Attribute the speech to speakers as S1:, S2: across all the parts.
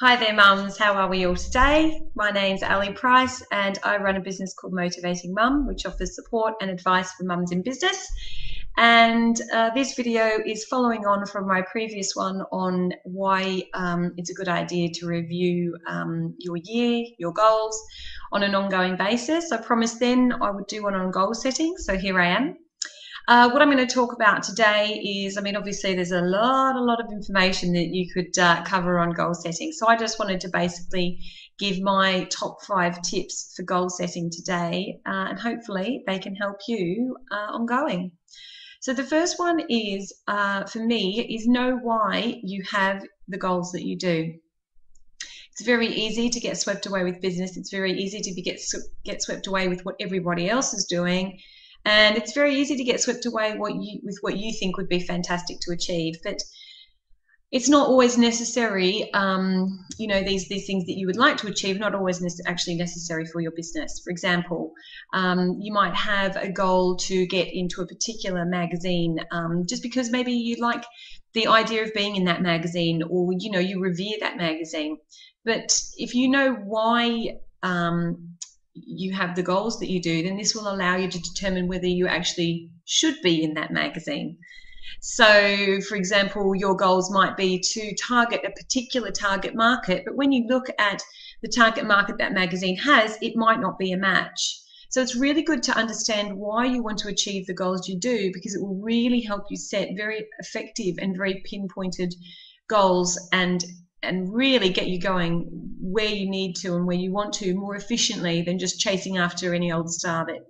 S1: Hi there, mums. How are we all today? My name's Ali Price, and I run a business called Motivating Mum, which offers support and advice for mums in business. And this video is following on from my previous one on why it's a good idea to review your year, your goals on an ongoing basis. I promised then I would do one on goal setting, so here I am. What I'm going to talk about today is, obviously there's a lot of information that you could cover on goal setting. So I just wanted to basically give my top 5 tips for goal setting today, and hopefully they can help you ongoing. So the first one is, for me, is know why you have the goals that you do. It's very easy to get swept away with business. It's very easy to get swept away with what everybody else is doing. And it's very easy to get swept away with what you think would be fantastic to achieve. But it's not always necessary, these things that you would like to achieve, not always actually necessary for your business. For example, you might have a goal to get into a particular magazine just because maybe you like the idea of being in that magazine, or, you revere that magazine. But if you know why you have the goals that you do, then this will allow you to determine whether you actually should be in that magazine. So, for example, your goals might be to target a particular target market, but when you look at the target market that magazine has, it might not be a match. So it's really good to understand why you want to achieve the goals you do, because it will really help you set very effective and very pinpointed goals and really get you going where you need to and where you want to more efficiently than just chasing after any old star that,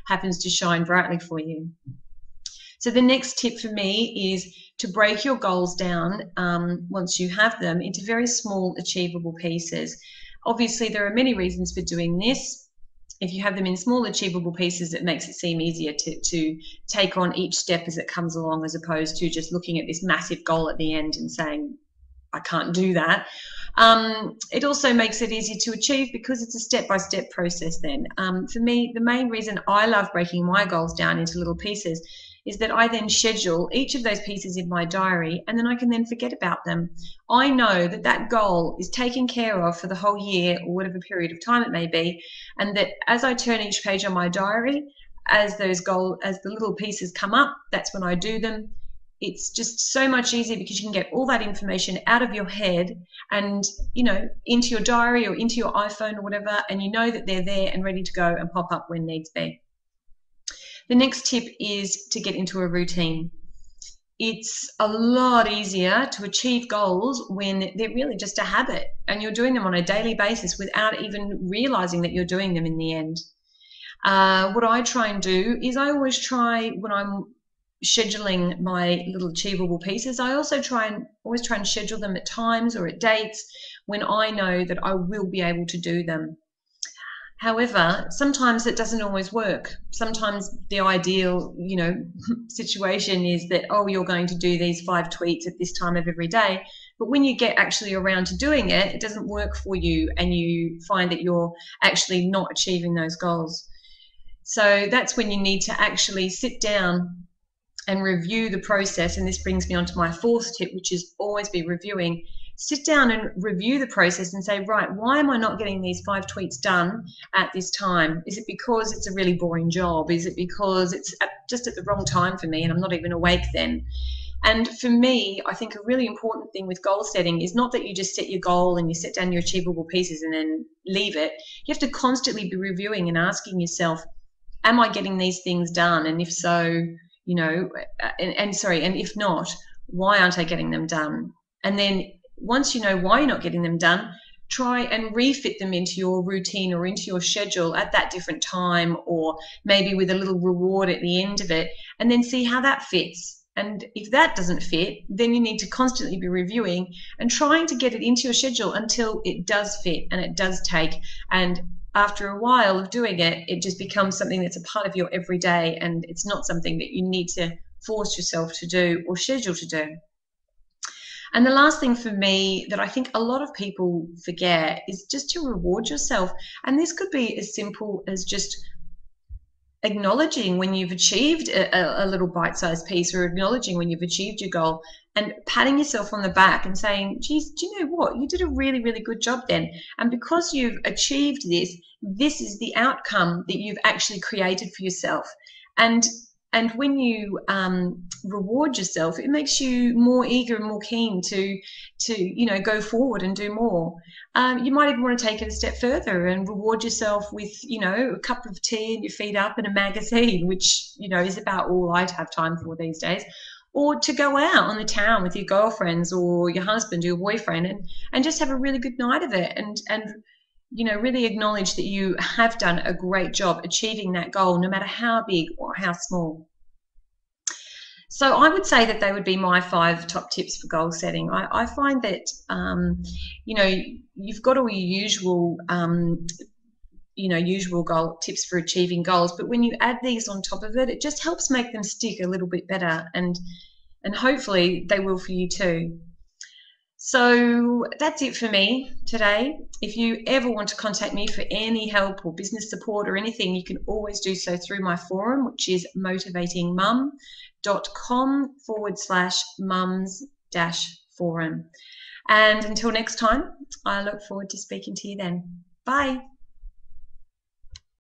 S1: happens to shine brightly for you. So the next tip for me is to break your goals down once you have them into very small achievable pieces. Obviously, there are many reasons for doing this. If you have them in small achievable pieces, it makes it seem easier to take on each step as it comes along, as opposed to just looking at this massive goal at the end and saying, I can't do that. It also makes it easy to achieve because it's a step-by-step process then. For me, the main reason I love breaking my goals down into little pieces is that I then schedule each of those pieces in my diary, and then I can then forget about them. I know that that goal is taken care of for the whole year or whatever period of time it may be, and that as I turn each page on my diary, as the little pieces come up, that's when I do them. It's just so much easier because you can get all that information out of your head and, into your diary or into your iPhone or whatever, and you know that they're there and ready to go and pop up when needs be. The next tip is to get into a routine. It's a lot easier to achieve goals when they're really just a habit and you're doing them on a daily basis without even realizing that you're doing them in the end. What I try and do is I always try, when I'm scheduling my little achievable pieces, I also always try and schedule them at times or at dates when I know that I will be able to do them. However, sometimes it doesn't always work. Sometimes the ideal, situation is that, you're going to do these 5 tweets at this time of every day. But when you get actually around to doing it, it doesn't work for you and you find that you're actually not achieving those goals. So that's when you need to actually sit down and review the process. And this brings me on to my 4th tip, which is always be reviewing. Sit down and review the process and say, right, why am I not getting these 5 tweets done at this time? Is it because it's a really boring job? Is it because it's just at the wrong time for me and I'm not even awake then? And for me, I think a really important thing with goal setting is not that you just set your goal and you set down your achievable pieces and then leave it. You have to constantly be reviewing and asking yourself, am I getting these things done? And if so, and if not, why aren't I getting them done? And then once you know why you're not getting them done, try and refit them into your routine or into your schedule at that different time, or maybe with a little reward at the end of it, and then see how that fits. And if that doesn't fit, then you need to constantly be reviewing and trying to get it into your schedule until it does fit and it does take. And after a while of doing it, it just becomes something that's a part of your everyday, and it's not something that you need to force yourself to do or schedule to do. And the last thing for me that I think a lot of people forget is just to reward yourself. And this could be as simple as just acknowledging when you've achieved a little bite-sized piece, or acknowledging when you've achieved your goal, and patting yourself on the back and saying, geez, do you know what? You did a really, really good job then. And because you've achieved this, this is the outcome that you've actually created for yourself. And when you reward yourself, it makes you more eager and more keen to go forward and do more. You might even want to take it a step further and reward yourself with a cup of tea and your feet up and a magazine, which is about all I'd have time for these days. Or to go out on the town with your girlfriends or your husband or your boyfriend and just have a really good night of it, and really acknowledge that you have done a great job achieving that goal, no matter how big or how small. So I would say that they would be my 5 top tips for goal setting. I find that, you've got all your usual, usual goal tips for achieving goals, but when you add these on top of it, it just helps make them stick a little bit better, and hopefully they will for you too. So that's it for me today. If you ever want to contact me for any help or business support or anything, you can always do so through my forum, which is motivatingmum.com/mums-forum. And until next time, I look forward to speaking to you then. Bye.